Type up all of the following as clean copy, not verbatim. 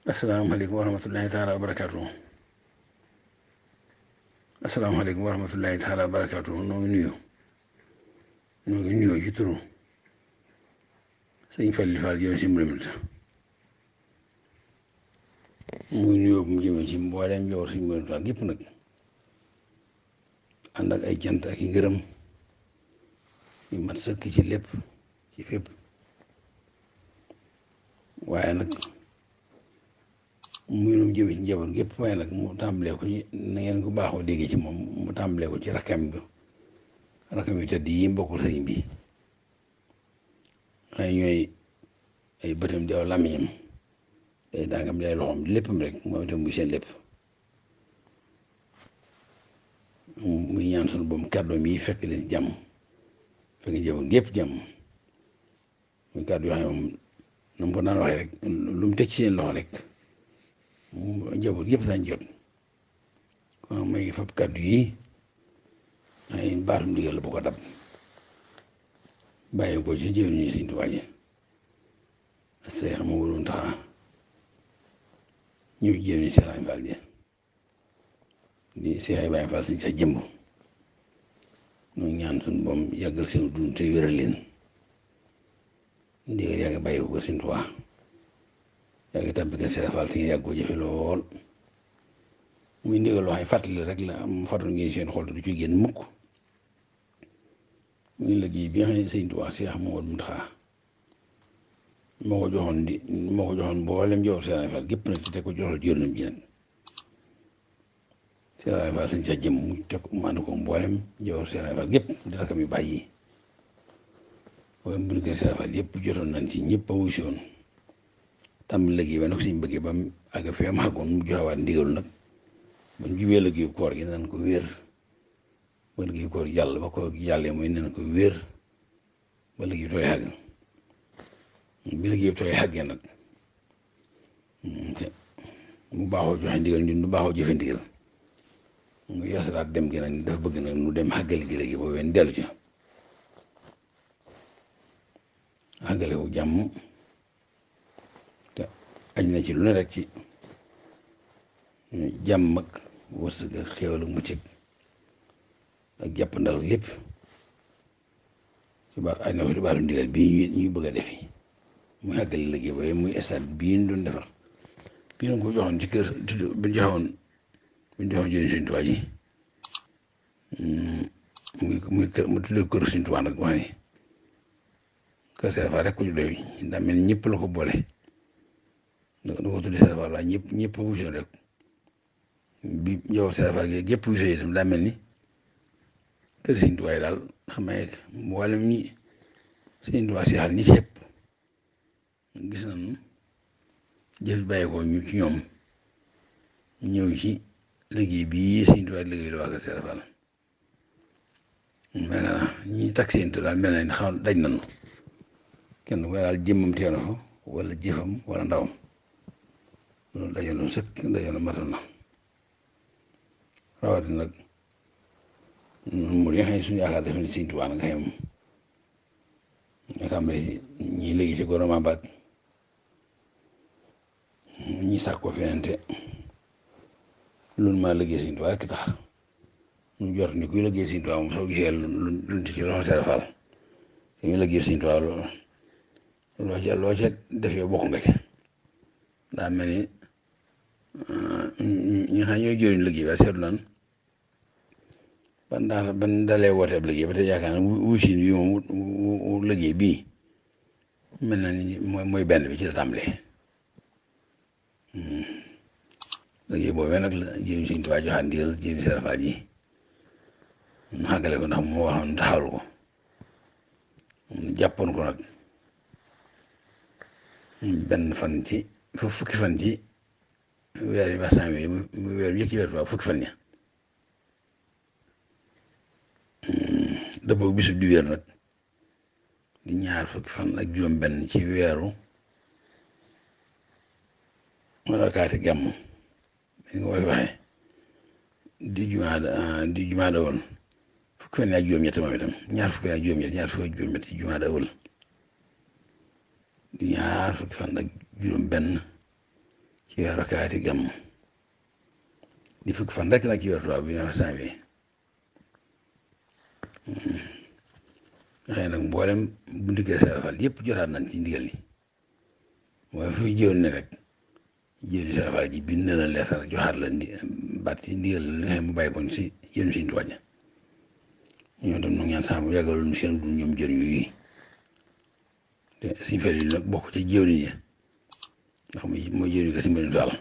asalaamaaleykum wa rahmatullahi taala wa barakaatu. asalaamaaleykum wa rahmatullahi taala wa barakaatu. noo ngi nuyoo ci turu sëñ Fallu Fall jëm si Mourimata muy nuyoo bu mu jëmee ci mbooleem njaboot sëñ Mourimata gépp nag ànd ak ay cant ak i ngërëm yu mat sëkk ci lépp ci fépp waaye nag muy lu mu jëmee ci njaboot gépp waaye nag mu tàmbalee ko ci na ngeen ko baaxoo déggee ci moom mu tàmbalee ko ci rakkam yu tedd yi mbokkul sëñ bi xëy ñooy ay bëtam di aw làmmiñam day dàngam di ay loxoom léppam rek moom itam muy seen lépp muy ñaan sunu boom kàddoom yi fekk leen jàmm fekk njaboot gépp jàmm muy kàddu yoo xam ne moom na mu ko daan waxee rek lu mu teg ci seen loxo rek njaboot gépp dañ jot kon may fab kàddu yi ay baatum ndigal la bu ko dab bàyyi ko ci jëw ñu Sëñ Tuubaa ji Seex Mamadu Muntaxa ñëw jëw ñu Seex Ibrahima Fall ji di Seex Ibrahima Fall si sa jëmb ñu ñaan suñu boom yàggal seen dund te wéral leen ndigal yàgg bàyyi ko Sëñ Tuubaa yàgg tàbbi ko Seex Fall te yàgg ko jëfe lool muy ndigal loo xam ne fàttali rek la am fàttali ngeen seen xol te du ci génn mukk muy liggéey bi nga xam ne Sëñ Tuubaa Seex Mamadu Muntaxa moo ko joxoon mboolem jox Seex Ibrahima Fall gépp nag ci teg ko joxal jërnam ji nag Seex Ibrahima Fall sañ sa jëm mu teg mu ànd ko mboolem jox Seex Ibrahima Fall gépp di rakam yu bàyyi mboolem bu Seex Ibrahima Fall yëpp jotoon nañ ci ñëpp a wuyu woon tàmbali liggéey ba nag suñ bëggee ba mu àgg fi am àggoon mu joxewaat ndigalu nag ba mu jubee liggéeyu koor gi nañ ko wér ba liggéeyu koor yàlla ba ko yàllee mooy nañ ko wér ba liggéeyu tooy xàgg bi liggéeyu tooy xàggee nag mu baaxoo joxe ndigal ñun du baaxoo jëfe ndigal mu yasalaat dem gi nag dafa bëgg nag nu dem xàggali gi léegi boobu wenn dellu ci xàggale wu jàmm te añ na ci lu ne rek ci jàmm ak wërsëg ak xéewal ak mucc ak jàppandal lépp ci baax ay na ko ci baaxlu ndigal bii ñuy bëgg a defi muy xàggale liggéey boobu muy stade bii ñu doon defar bii nag ko joxoon ci kër bi ñu joxoon jëriñ Sëñ Tuubaa ji muy kër mu tuddee kër Sëñ Tuubaa nag wax ni kër Seex Faal rek ko ñu doy daa mel ni ñëpp la ko boole da ko tuddee Seex Faal waaye ñëpp wuusoon rek bi njaboot Seex Faal gi gépp wuusoo itam daa mel ni kër Sëñ Tuubaa yi daal xam nga mboolem ñi Sëñ Tuubaa seexal ñi ci yëpp gis nañu jëf bàyyi ko ñu ci ñoom ñëw ci liggéey bii Sëñ Tuubaa liggéey la waa kër Seex Faal mais ñi takk seen daal mel na ni xaw daj nañu kenn ku ne daal jëmmam teew na fa wala jëfam wala ndawam loolu dajoon na sëkk dajoon na matoon na rawatina nag mu nga xam ne suñu yaakaar def na Sëñ Tuubaa nga xam nga tàmbali ci ñi léegi ci gouvernement baag ñi sàkkoo feneen te loolu maa liggéey Sëñ Tuubaa rek tax ñu jot ni kuy liggéey Sëñ Tuubaa moom soo gisee luñ ci loxo Seex Faal te ñu liggéey Sëñ Tuubaa loo ca defee bokk nga ca daa mel ni ñi xam ñooy jëriñ liggéey ba seetlu naan ban dalee woote ab liggéey ba te yaakaar na wuusin bi moom liggéey bii mel na ni mooy benn bi ci la tàmbalee liggéey boobee nag la jëriñ Sëñ Tuubaa joxaat ndigal jëriñ Seex Faal ji mu xàggale ko ndax moo waxoon taxawal ko jàppoon ko nag benn fan ci fukki fan ci weer yi ba cent mille mu weer yëkk ci weer tubaab fukki fan ña dëppoo bisu di weer nag di ñaar fukki fan ak juróom benn ci weeru rakaati gàmm ni nga koy waxee di jumaada woon fukki fan ak juróom-ñett moom itam ñaar fukki ak juróom-ñett ñaar fukki ak juróom-ñett ci jumaada woon di ñaar fukki fan ak juróom benn ci weeru kaati gàmm di fukki fan rek nag ci weeru tubaab bi 1900 nga xam ne nag mboolem buntu kër Sëriñ Fall yëpp jotaat nañ ci ndigal li mooy fu jëw ne rek jëwni Sëriñ Fall ji bind na la leetar joxaat la baat ci ndigal li nga xam ne mu bàyyi koon si jëwni Sëriñ Tuubaa ñoo tam nu ñaan sax mu yàggaloon mu seen dund ñoom jëriñu yi te suñ fel yi nag bokk ci jëwriñ yi ndax mooy jëwriñ ko si Mbène Fall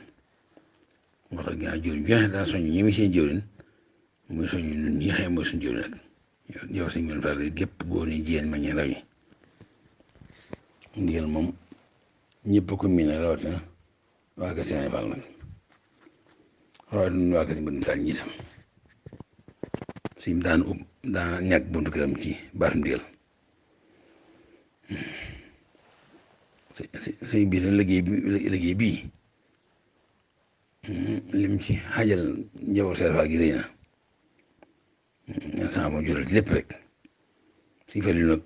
moo tax ginnaaw jëwriñ bi nga xam ne daan soññ ñi mi seen jëwriñ muy soññ ñun ñi xam mooy suñu jëwriñ nag yow si Mbène Fall gépp góor ñi jigéen mag ñi ndaw ñi ndigal moom ñëpp ko miin nag rawatina waa kër Sëriñ Fall nag rawatina waa kër si Mbène Fall ñi itam suñ daan ñàkk buntu këram ci baatum ndigal si biir liggéey bii lim ci xajal njaboot Sëriñ Fall gi rëy na sama moo jural ci lépp rek suñ fa nag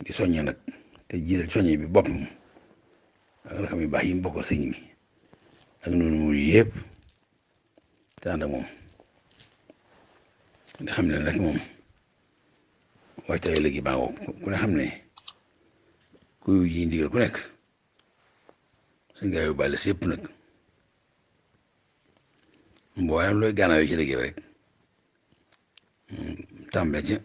di soññe nag te jiital soññe bi boppam ak rakam yu baax yi mu bokkal sëñ bi ak noonu mu yëpp te ànd ak moom di xam ne rek moom waajtaayu léegi baa ngoo ku ne xam ne kuy ji ndigal ku nekk suñ gaa yu bàlle si yëpp nag mboolem looy gànnaaw yi ci liggéey rek tàmbale ca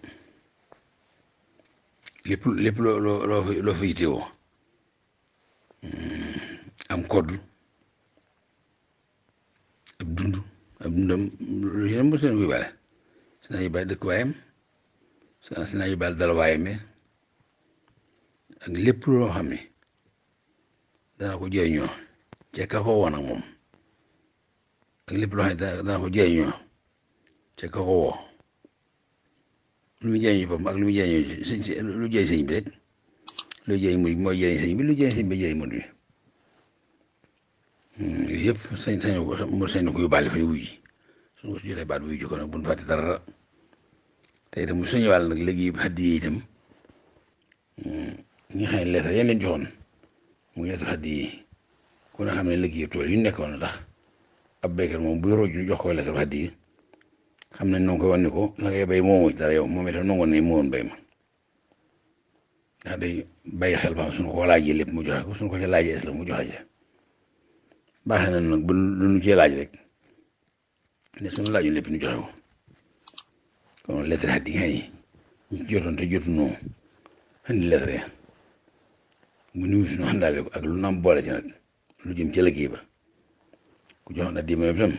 lépp loo fa yitewoo am kodd ab dundam lu ci ne mos leen koy bàlle si naa yóbbaale dëkk waayam si naa yóbbaale dal waayam ak lépp loo xam ne dana ko jëriñoo ca ka ko woon ak moom ak lépp loo xam ne dana ko jëriñoo ca ka ko woo lu muy jëriñoo boppam ak lu muy jëriñoo lu jëriñ sëñ bi rek lu jëriñ murid mooy jëriñ sëñ bi lu jëriñ sëñ bi jëriñ murid bi yooyu yëpp sañ na ko yóbbaale fa wuy ji suñ ko su jotee baat wuy ji ko nag bu ñu fàtte dara te itam mu suñu wàll nag léegi xaddi itam ñi nga xam ne lettre yéen leen joxoon muy lettre xaddi yi ku ne xam ne liggéey tool yu nekkoon tax ab béykat moom buy rooj ñu jox ko lettre xaddi yi xam nañ noo koy wan ne ko la ngay béy moomoo ci dara yow moom itam nangoon ne moowoon béy ma ndax day bàyyi xel ba suñ ko laajee lépp mu joxe ko suñ ko ca laajee es la mu joxe ca baaxee na nag bu lu ñu cee laaj rek ne suñu laaju lépp ñu joxe ko kon lettre xaddi yi nga xam ne ñi jotoon te jotu noo andi lettre bu ñu suñu xandaale ko ak lu nam boole ci nag lu jëm ci liggéey ba ku joxoon addi ma tam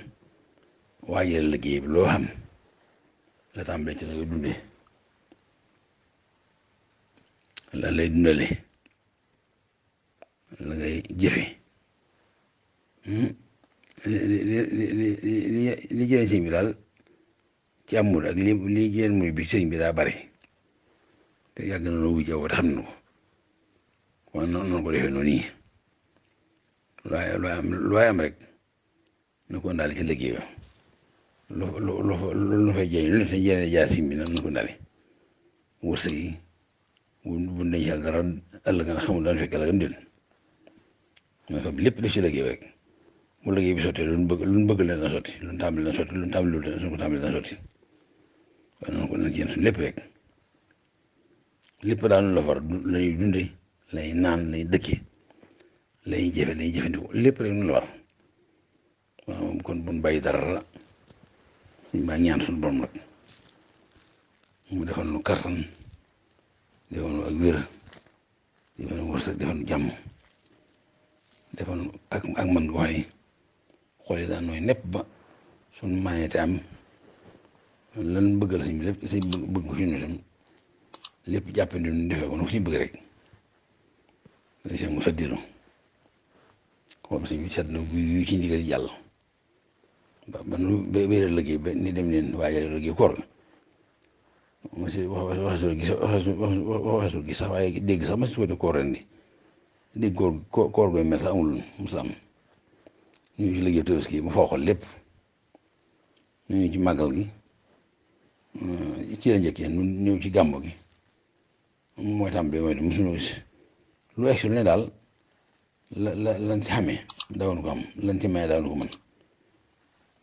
waajal liggéey bi loo xam la tàmbale ci la nga dundee la lay dundale la ngay jëfe li jëriñ sëñ bi daal ci amul ak li jëriñ muy bi sëñ bi daa bari te yàgg na noo wujj te xam na ko kon noonu ko defee noonu yi looy am rek na ko ndaale ci liggéey ba lu fay jëriñ lu ne sa jëriñ jaar sëñ bi na ko ndaale wërsëg yi bu denc yàlla dara ëllëg nga xamul daan fekk la gam déet nga xam lépp def ci liggéey rek bu liggéey bi sottee lu ñu bëgg leen na sotti lu ñu tàmbali na sotti lu ñu tàmbali lu suñ ko tàmbali na sotti kon noonu ko nañ ci yéen suñ lépp rek lépp daal la far la ñuy dunde lay naan lay dëkkee lay jëfe lay jëfandikoo lépp rek nu la war waaw kon buñ bàyyi dara ñu baa ñaan suñu borom nag mu defal nu kattan defal nu ak wér defal nu wërsëg defal nu jàmm defal nu ak man wax ni xool yi daan nooy nepp ba suñ manee te am lan bëggal sëñ bi lépp sëñ bëgg ko si nu tam lépp jàppandi nu defee ko nu ko si bëgg rek dañ seen mu saddilu xool sëñ bi sedd na yu ci ndigal jàll ba nu wéeral liggéey ba ni dem leen waajal liggéey koor la monsieur waxasul gis sax waaye dégg sax ma si côté koor ren di dégg koor goy mel sax amul muslam ñu ngi ci liggéey Tabaski mu fooxal lépp ñu ngi ci màggal gi ci la njëkkee ñu ñëw ci gàmmu gi mooy tàmbali mooy mosuñu gis lu egsi lu ne daal lan ci xamee daawoon ko am lan ci may daawoon ko mën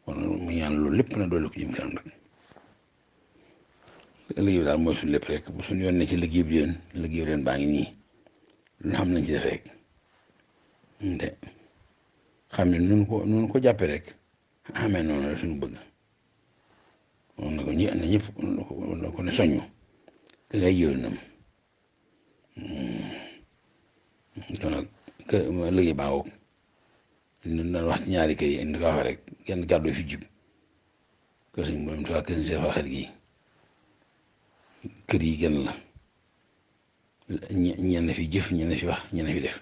kon mu ñaan loolu lépp na doole ko jëm kanam rek liggéey bi daal mooy suñu lépp rek bu suñu yoon ne ci liggéey bi leen baa ngi nii lu xam nañ ci def rek te xam ne nun ko jàppee rek amee noonu la suñu bëgg moom na ko ñëpp ko ne soññu te ngay jëwrinam kon nag liggéey baa ngoog ñun daan wax ci ñaari kër yi indi ko waxee rek kenn kàddu fi jub kër suñ borom tubaab kër suñ seex waxet gi kër yi genn la ñenn fi jëf ñenn fi wax ñenn fi def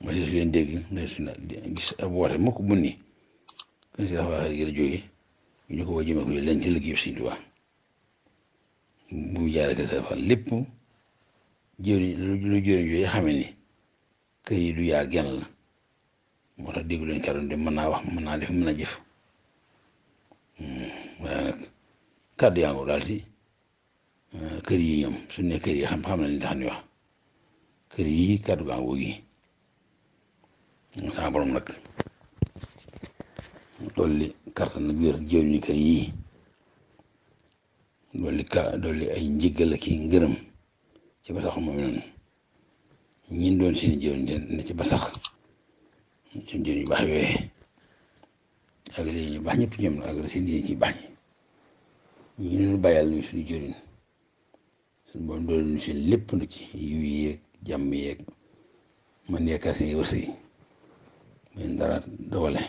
ma si su leen dégg ma su gis ab woote mukk bu ni kër suñ seex waxet gi la jógee ñu ko woo jëmee ko leen ci liggéey bi Sëñ Tuubaa bu mu jaaree kër Sëñ Fall lépp jëriñ lu jëriñ yooyu xamee ni kër yi du yaa genn la moo tax déggu leen kàddu de mën naa wax mën naa def mën a jëf waaye nag kàddu yaa ngi daal ci kër yi ñoom su ne kër yi xam na li tax ñu wax kër yi kàddu gaa ngi gi sama borom nag loolu li kartan nag wér jëriñu kër yi loolu ay njëggal ak i ngërëm ci ba sax moom noonu ñin doon seen jëriñ ne ci ba sax suñ jëriñ yu baax yooyee ak léegi ñu baax ñëpp ñoom ak seen jëriñ ci baax ñi ñu leen bàyyal ñu suñu jëriñ suñu borom doole ñu seen lépp nag ci yiw yeeg jàmm yeeg man yaakaar seen wërsëg yi muy dara dogale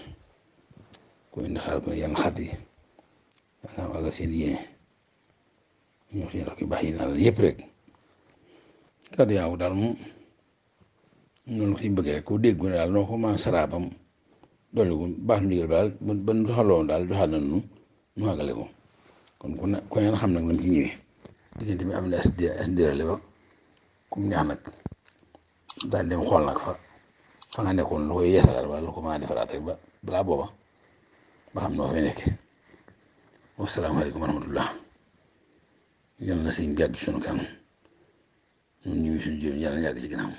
ko indi xaar ko yan xat yi ak seen yéene ñoo seen rakk yu baax yi naa la yëpp rek kàddu yaa daal moom noonu ko ci bëgg rek ko dégg ne daal noo ko man saraabam dolli ko baax ndigal ba daal ba doxaloon daal doxal na nu àggale ko kon ku ne xam nag nam ci ñëwee diggante bi am na as ndérale ba comme neex nag daal dem xool nag fa nga nekkoon lu koy yeesalaat wala lu ko mën a defaraat rek ba balaa booba ba xam noo fay nekkee wasalaamaaleykum wa rahmatullah yal na sëñ bi yàgg sunu kanam ñun ñu suñu jëm yàlla yàgg ci ginnaaw